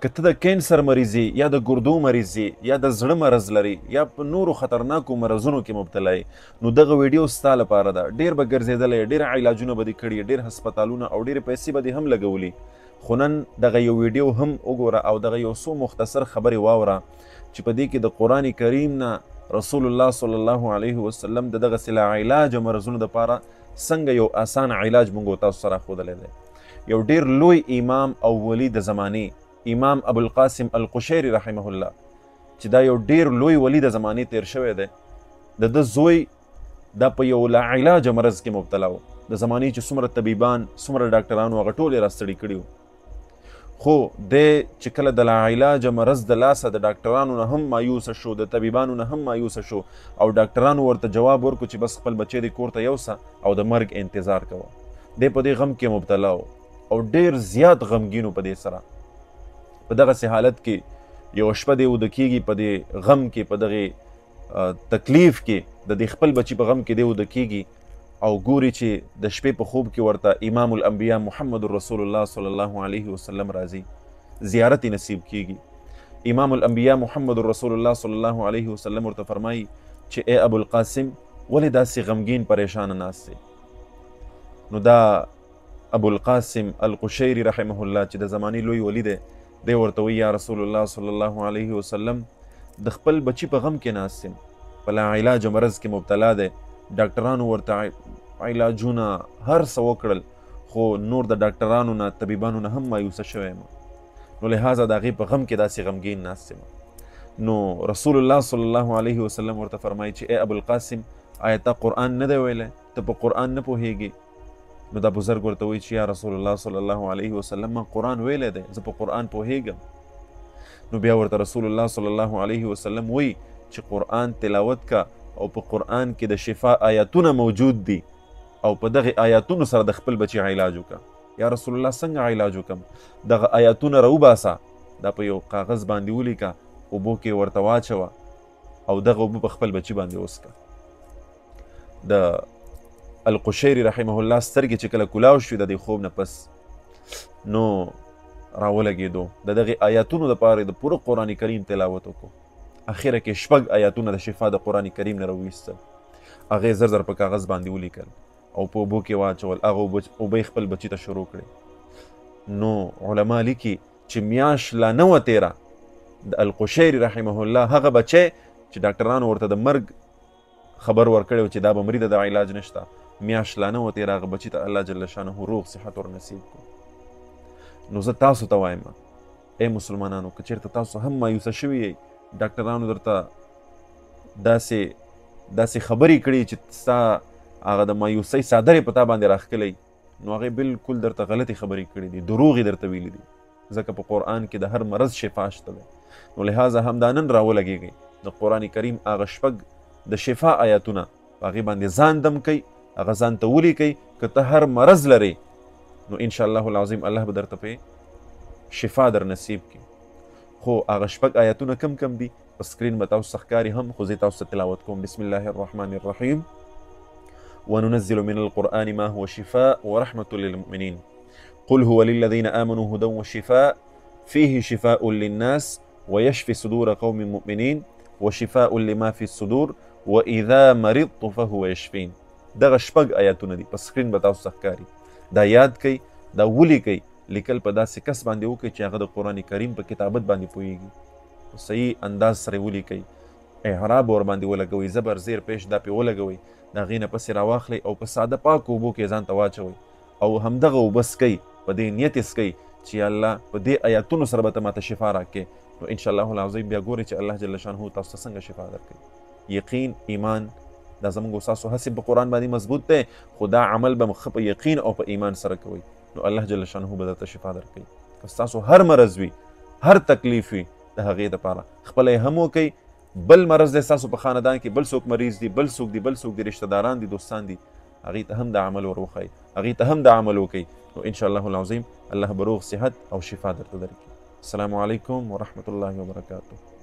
که ته د کینسر مریض یا د ګردو مریض یا د زړه مرض لري یا په نورو خطرناکو مرضونو کې مبتلا یې نو دغه ویډیو ستا لپاره ده. ډېر به ګرځېدلی، ډېر علاجونه به دې کړي، ډېر هسپتالونه او ډېرې پیسې به دې هم لګولي، خو نن دغه یو ویډیو هم وګوره او دغه یو څو مختصر خبرې واوره چې په دې کې د قرآن کریم نه رسول الله صلی الله علیه وسلم د دغسې لاعلاجه مرضونو دپاره څنګه یو آسان علاج موږ تاسو سره ښودلی دی. یو ډېر لوی امام او ولی د زمانې امام ابوالقاسم القشیری رحمه الله چې دا یو ډېر لوی ولی د زمانې تیر شوی دی، د ده زوی دا په یو لاعلاجه مرض کې مبتلا و. د زمانې چې څومره طبیبان څومره ډاکټران وو هغه ټول یې راستړي کړي وو، خو دی چې کله د لاعلاجه مرض د لاسه د ډاکټرانو نه هم مایوسه شو، د طبیبانو نه هم مایوسه شو او ډاکټرانو ورته جواب ورکړو چې بس خپل بچی دې کور ته یوسه او د مرګ انتظار کوه. دی په دې غم کې مبتلا و او ډېر زیات غمګین و په دې سره. په دغسې حالت کې یو شپه دی وده کېږي په دې غم کې، په دغې تکلیف کې، د دې خپل بچي په غم کې دی وده کېږي او ګوري چې د شپې په خوب کې ورته امام الانبیا محمد رسول الله صلی الله علیه وسلم راځي، زیارت نصیب کېږي. امام الانبیا محمد رسول الله صلی الله علیه وسلم ورته فرمایي چې ای ابوالقاسم ولې داسې غمګین پریشانه ناست دی؟ نو دا ابوالقاسم القشیری رحمه الله چې د زمانې لوی ولی دی، دی ورته وایي یا رسول الله صلی الله علیه وسلم د خپل بچي په غم کې ناست یم، په لاعلاجه مرض کې مبتلا دی، ډاکټرانو ورته علاجونه هر څه وکړل خو نور د ډاکټرانو نه طبیبانو نه هم مایوسه شوی یم، نو لهذا د هغې په غم کې داسې غمګین ناست یم. نو رسول الله صلی الله علیه وسلم ورته فرمایي چې ای ابوالقاسم آیا تا قرآن نه دی ویلی؟ ته په قرآن نه پوهیږي؟ نو دا بزرګ ورته وایي چې یا رسول الله صلی الله علیه وسلم ما قرآن ویلی دی، زه په قرآن پوهیږم. نو بیا ورته رسول الله صلی الله علیه وسلم وایي چې قرآن تلاوت کا او په قرآن کې د شفا آیاتونه موجود دي او په دغه آیاتونو سره د خپل بچي علاج وکړه. یا رسول الله څنګه علاج وکړم؟ دغه آیاتونه راوباسه، دا په یو کاغذ باندې ولیکه، اوبو کې ورته واچوه او دغه اوبه په خپل بچي باندې وڅښه. د القشیری رحمه الله سترګې چې کله کلاو شوې د دې خوب نه پس نو راولګېدو، د دغې آیاتونو دپاره د پوره قرآن کریم تلاوت وکړو. اخره کې 6 آیاتونه د شفا د قرآن کریم نه راویستل، هغې زر زر په کاغذ باندې ولیکل او په اوبو کې واچول، هغه اوبه یې خپل بچي ته شروع کړې. نو علما لیکي چې میاشت لا نه وه تېره د القشیری رحمه الله هغه بچی چې ډاکټرانو ورته د مرګ خبر ورکړی و چې دا به مري د علاج نشته، میاشت لا نه وه تېره هغه بچي ته الله جل شانه روغ صحت ور نصیب کړو. نو زه تاسو ته وایم ای مسلمانانو که چېرته تاسو هم مایوسه شوي یئ، ډاکټرانو درته داسې خبرې کړي چې ستا هغه د مایوسۍ څادرې په تا باندې راښکلی، نو هغې بالکل درته غلطې خبرې کړي دي، دروغ یې درته ویلي دي، ځکه په قرآن کې د هر مرض شفا شته دی. نو لهذا همدا نن راولګېږئ د قرآن کریم هغه 6 د شفا آیاتونه په هغې باندې ځان دم کوئ، هغه ځان ته ولیکئ. که ته هر مرض لرئ نو انشاءالله العظیم الله به درته پې شفا در نصیب کړي. خو هغه 6 آیاتونه کم کم دي، په سکرین به تاسو ته ښکاري هم، خو زه تاسو ته تلاوت کوم. بسم الله الرحمن الرحیم وننزل من القرآن ما هو شفاء ورحمة للمؤمنين قل هو للذين آمنوا هدى وشفاء فيه شفاء للناس ويشفي صدور قوم مؤمنين وشفاء لما في الصدور وإذا مرضت فهو يشفين. دغه 6 آیاتونه دي، په سکرین به تاسو ته ښکاري. دا یاد کئ، دا ولیکئ، لیکل په داسې کس باندې وکړئ چې هغه د قرآن کریم په کتابت باندې پوهیږي، په صحیح انداز سره ولیکئ، اعراب ور باندې ولګوئ، زبر زیر پیش دا پې ولګوئ، د هغې نه پسې راواخلئ او په ساده پاکو اوبو کې ځان ته واچوئ او همدغه اوبه څکئ، په دې نیت یې څکئ چې یا الله په دې آیاتونو سره به ته ماته شفا راکړې. نو انشاءالله العظیم بیا ګورئ چې الله جل شانه تاسو ته څنګه شفا درکوي. یقین ایمان دا زموږ ستاسو هسې په قرآن باندې مضبوط دی، خو دا عمل به ښه په یقین او په ایمان سره کوئ، نو الله جل شانه به درته شفا درکوي. که ستاسو هر مرض وي، هر تکلیف وي، د هغې دپاره خپله یې هم وکئ. بل مرض دی ستاسو په خاندان کې، بل څوک مریض دي، بل څوک دي، بل څوک دي، رشته داران دي، دوستان دي، هغې ته هم دا عمل ور وښایئ، هغې ته هم دا عمل وکئ، نو انشاءالله العظیم الله به روغ صحت او شفا درته درکړي. السلام علیکم ورحمة الله وبرکاته.